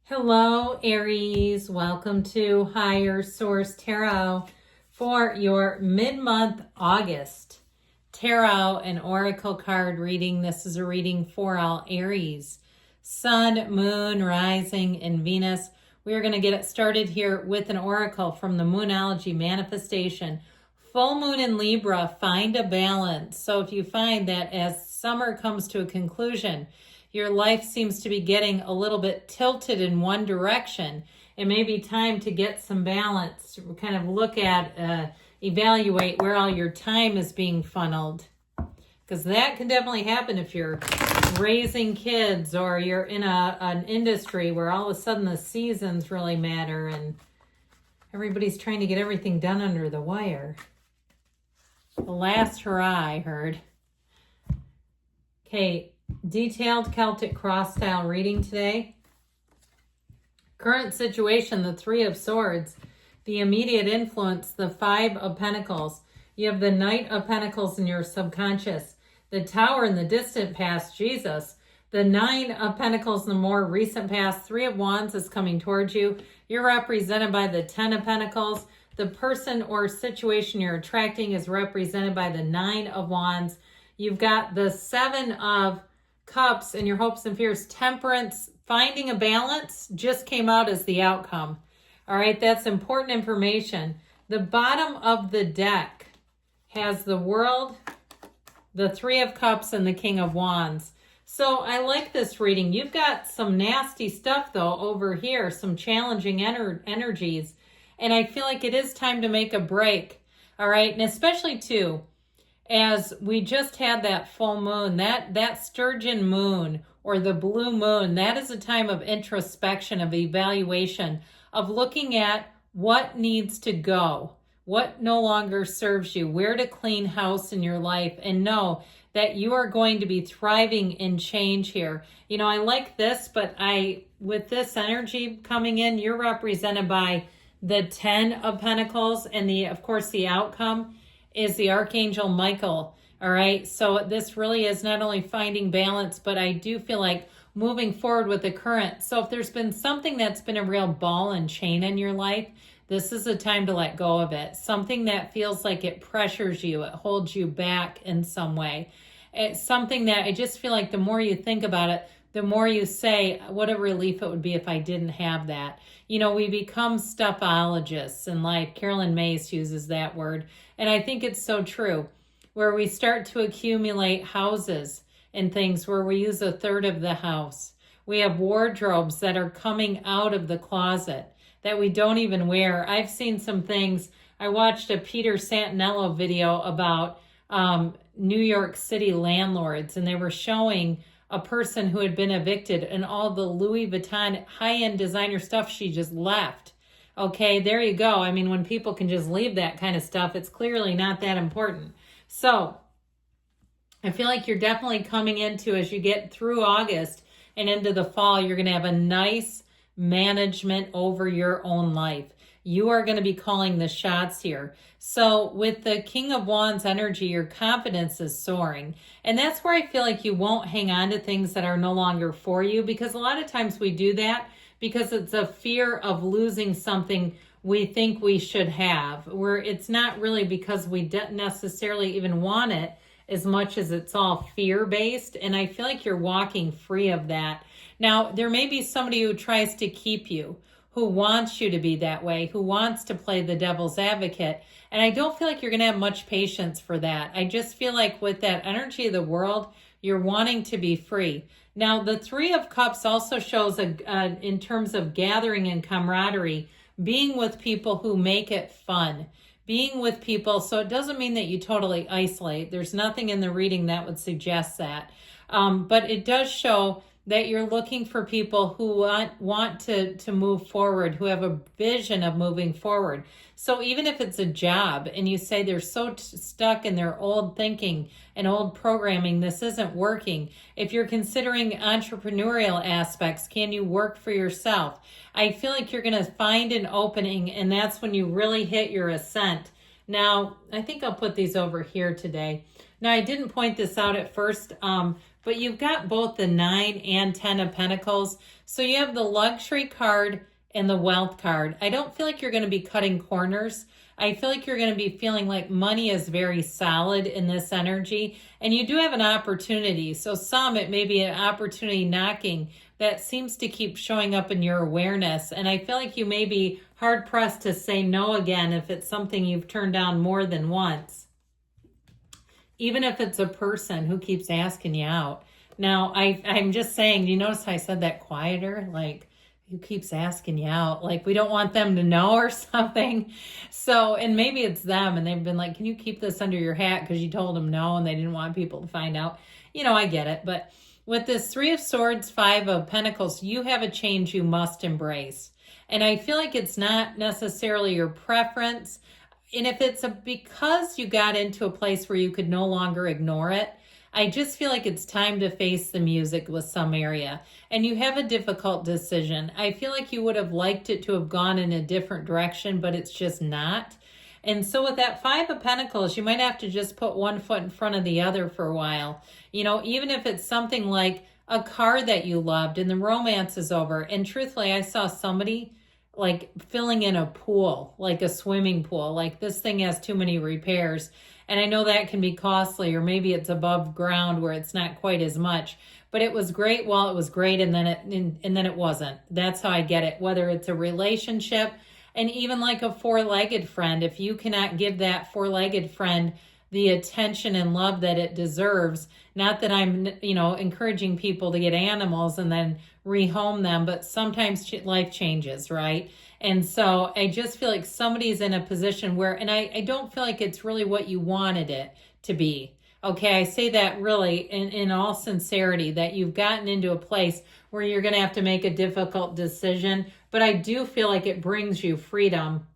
Hello, Aries. Welcome to Higher Source Tarot for your mid-month August Tarot and Oracle card reading. This is a reading for all Aries, Sun, Moon, Rising, and Venus. We are going to get it started here with an oracle from the Moonology Manifestation. Full moon in Libra, find a balance. So if you find that as summer comes to a conclusion, your life seems to be getting a little bit tilted in one direction, it may be time to get some balance, kind of look at, evaluate where all your time is being funneled. Because that can definitely happen if you're raising kids or you're in an industry where all of a sudden the seasons really matter and everybody's trying to get everything done under the wire. The last hurrah, I heard. Okay. Detailed Celtic cross-style reading today. Current situation, the Three of Swords. The immediate influence, the Five of Pentacles. You have the Knight of Pentacles in your subconscious. The Tower in the distant past, Jesus. The Nine of Pentacles in the more recent past. Three of Wands is coming towards you. You're represented by the Ten of Pentacles. The person or situation you're attracting is represented by the Nine of Wands. You've got the Seven of Cups and your hopes and fears. Temperance, finding a balance just came out as the outcome. All right, that's important information. The bottom of the deck has the World, the Three of Cups, and the King of Wands. So I like this reading. You've got some nasty stuff, though, over here, some challenging energies. And I feel like it is time to make a break. All right, and especially, too, as we just had that full moon, that sturgeon moon or the blue moon, that is a time of introspection, of evaluation, of looking at what needs to go, what no longer serves you, where to clean house in your life, and know that you are going to be thriving in change here. You know, I like this, but with this energy coming in, you're represented by the Ten of Pentacles, and of course, the outcome is the Archangel Michael. All right. So this really is not only finding balance, but I do feel like moving forward with the current. So if there's been something that's been a real ball and chain in your life, this is a time to let go of it. Something that feels like it pressures you, it holds you back in some way. It's something that I just feel like the more you think about it, the more you say, what a relief it would be if I didn't have that. You know, we become stuffologists in life. Carolyn Mays uses that word. And I think it's so true, where we start to accumulate houses and things where we use a third of the house. We have wardrobes that are coming out of the closet that we don't even wear. I've seen some things. I watched a Peter Santinello video about New York City landlords, and they were showing a person who had been evicted and all the Louis Vuitton high-end designer stuff she just left. Okay, there you go. I mean, when people can just leave that kind of stuff, it's clearly not that important. So I feel like you're definitely coming into, as you get through August and into the fall, you're going to have a nice management over your own life. You are going to be calling the shots here. So with the King of Wands energy, your confidence is soaring. And that's where I feel like you won't hang on to things that are no longer for you, because a lot of times we do that because it's a fear of losing something we think we should have, where it's not really because we don't necessarily even want it as much as it's all fear-based. And I feel like you're walking free of that. Now, there may be somebody who tries to keep you, who wants you to be that way, who wants to play the devil's advocate. And I don't feel like you're going to have much patience for that. I just feel like with that energy of the world, you're wanting to be free. Now, the Three of Cups also shows, in terms of gathering and camaraderie, being with people who make it fun, being with people. So it doesn't mean that you totally isolate. There's nothing in the reading that would suggest that. But it does show that you're looking for people who want to move forward, who have a vision of moving forward. So even if it's a job and you say they're so stuck in their old thinking and old programming, this isn't working. If you're considering entrepreneurial aspects, can you work for yourself? I feel like you're going to find an opening, and that's when you really hit your ascent. Now, I think I'll put these over here today. Now, I didn't point this out at first, but but you've got both the 9 and 10 of Pentacles. So you have the luxury card and the wealth card. I don't feel like you're going to be cutting corners. I feel like you're going to be feeling like money is very solid in this energy, and you do have an opportunity. So it may be an opportunity knocking that seems to keep showing up in your awareness. And I feel like you may be hard pressed to say no again if it's something you've turned down more than once. Even if it's a person who keeps asking you out. Now, I'm just saying, do you notice how I said that quieter? Like, who keeps asking you out? Like, we don't want them to know or something. So, and maybe it's them and they've been like, can you keep this under your hat because you told them no and they didn't want people to find out. I get it. But with this 3 of Swords, 5 of Pentacles, you have a change you must embrace. And I feel like it's not necessarily your preference. And if it's because you got into a place where you could no longer ignore it, I just feel like it's time to face the music with some area. And you have a difficult decision. I feel like you would have liked it to have gone in a different direction, but it's just not. And so with that 5 of Pentacles, you might have to just put one foot in front of the other for a while. Even if it's something like a car that you loved and the romance is over. And truthfully, I saw somebody like filling in a pool, like a swimming pool, like this thing has too many repairs. And I know that can be costly, or maybe it's above ground where it's not quite as much, but it was great while it was great. And then it wasn't. That's how I get it. Whether it's a relationship and even like a 4-legged friend, if you cannot give that 4-legged friend the attention and love that it deserves, not that I'm, encouraging people to get animals and then rehome them, but sometimes life changes, right? And so I just feel like somebody's in a position where, and I don't feel like it's really what you wanted it to be. Okay, I say that really in all sincerity, that you've gotten into a place where you're going to have to make a difficult decision, but I do feel like it brings you freedom.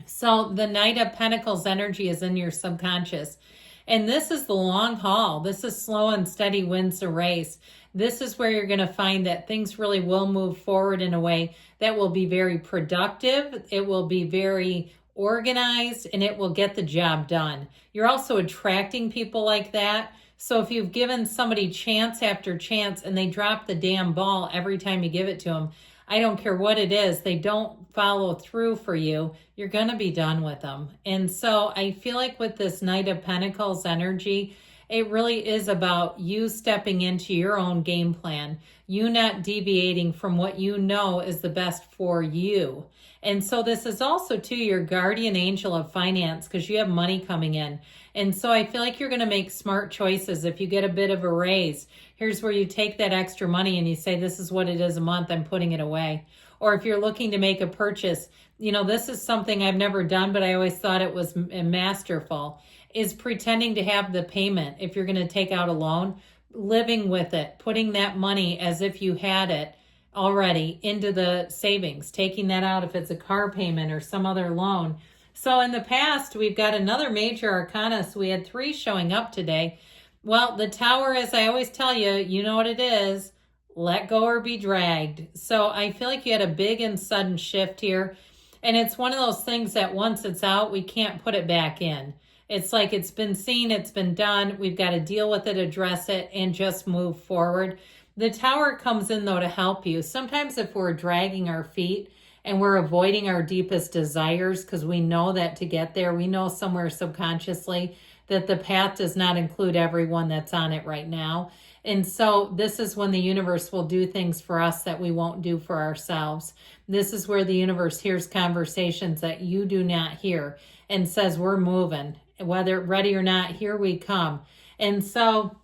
So the Knight of Pentacles energy is in your subconscious. And this is the long haul. This is slow and steady wins the race. This is where you're going to find that things really will move forward in a way that will be very productive. It will be very organized, and it will get the job done. You're also attracting people like that. So if you've given somebody chance after chance and they drop the damn ball every time you give it to them, I don't care what it is, they don't follow through for you, you're going to be done with them. And so I feel like with this Knight of Pentacles energy, it really is about you stepping into your own game plan, you not deviating from what you know is the best for you. And so this is also too your guardian angel of finance, because you have money coming in. And so I feel like you're going to make smart choices. If you get a bit of a raise, here's where you take that extra money and you say, this is what it is a month, I'm putting it away. Or if you're looking to make a purchase, this is something I've never done, but I always thought it was masterful, is pretending to have the payment. If you're going to take out a loan, living with it, putting that money as if you had it already into the savings, taking that out if it's a car payment or some other loan. So in the past, we've got another major arcana. So we had 3 showing up today. Well, the Tower, as I always tell you, you know what it is. Let go or be dragged. So I feel like you had a big and sudden shift here. And it's one of those things that once it's out, we can't put it back in. It's like it's been seen, it's been done. We've got to deal with it, address it, and just move forward. The Tower comes in, though, to help you. Sometimes if we're dragging our feet and we're avoiding our deepest desires, because we know that to get there, we know somewhere subconsciously that the path does not include everyone that's on it right now. And so this is when the universe will do things for us that we won't do for ourselves. This is where the universe hears conversations that you do not hear and says, we're moving. Whether ready or not, here we come. And so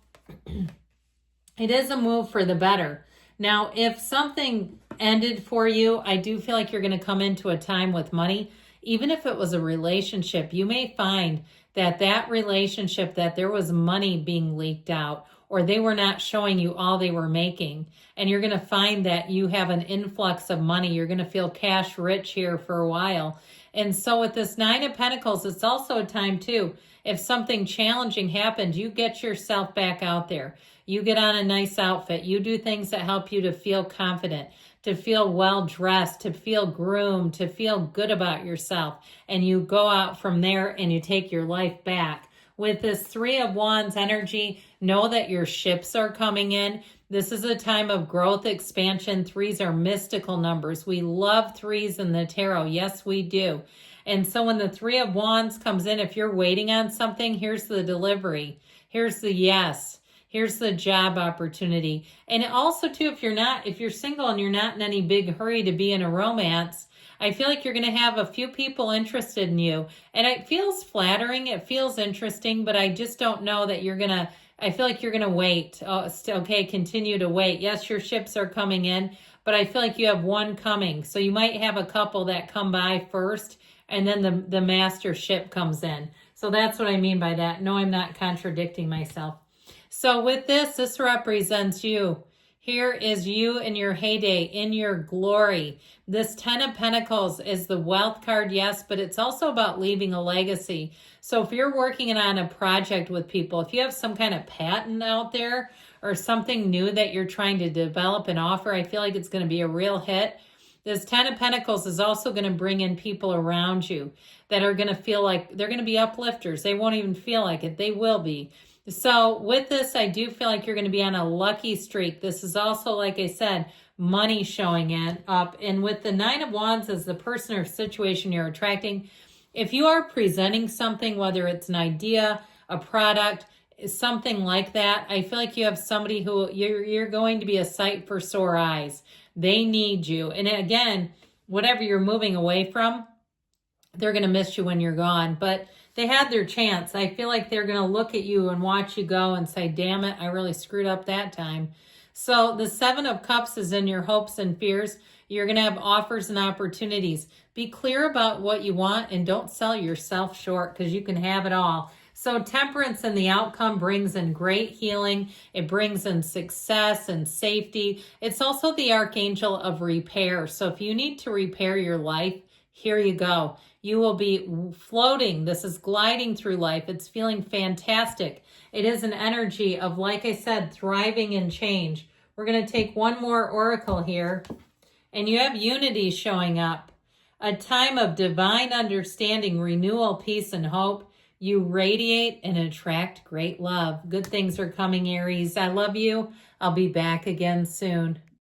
it is a move for the better. Now, if something ended for you, I do feel like you're going to come into a time with money. Even if it was a relationship, you may find that relationship, that there was money being leaked out, or they were not showing you all they were making. And you're going to find that you have an influx of money. You're going to feel cash rich here for a while. And so with this 9 of Pentacles, it's also a time too, if something challenging happened, you get yourself back out there. You get on a nice outfit. You do things that help you to feel confident, to feel well-dressed, to feel groomed, to feel good about yourself. And you go out from there and you take your life back With this Three of Wands energy, know that your ships are coming in. This is a time of growth, expansion. Threes are mystical numbers. We love threes in the tarot. Yes, we do. And so when the Three of Wands comes in, if you're waiting on something, here's the delivery. Here's the yes. Here's the job opportunity. And also too, if you're single and you're not in any big hurry to be in a romance, I feel like you're going to have a few people interested in you. And it feels flattering. It feels interesting, but I just don't know that I feel like you're going to wait. Okay, continue to wait. Yes, your ships are coming in, but I feel like you have one coming. So you might have a couple that come by first, and then the master ship comes in. So that's what I mean by that. No, I'm not contradicting myself. So with this represents you. Here is you in your heyday, in your glory. This Ten of Pentacles is the wealth card, yes, but it's also about leaving a legacy. So if you're working on a project with people, if you have some kind of patent out there or something new that you're trying to develop and offer, I feel like it's going to be a real hit. This Ten of Pentacles is also going to bring in people around you that are going to feel like they're going to be uplifters. They won't even feel like it. They will be. So with this, I do feel like you're going to be on a lucky streak. This is also, like I said, money showing up. And with the Nine of Wands as the person or situation you're attracting, if you are presenting something, whether it's an idea, a product, something like that, I feel like you have somebody who you're going to be a sight for sore eyes. They need you. And again, whatever you're moving away from, they're going to miss you when you're gone. But they had their chance. I feel like they're going to look at you and watch you go and say, damn it, I really screwed up that time. So the Seven of Cups is in your hopes and fears. You're going to have offers and opportunities. Be clear about what you want and don't sell yourself short, because you can have it all. So temperance in the outcome brings in great healing. It brings in success and safety. It's also the archangel of repair. So if you need to repair your life, here you go. You will be floating. This is gliding through life. It's feeling fantastic. It is an energy of, like I said, thriving and change. We're going to take one more oracle here. And you have unity showing up. A time of divine understanding, renewal, peace, and hope. You radiate and attract great love. Good things are coming, Aries. I love you. I'll be back again soon.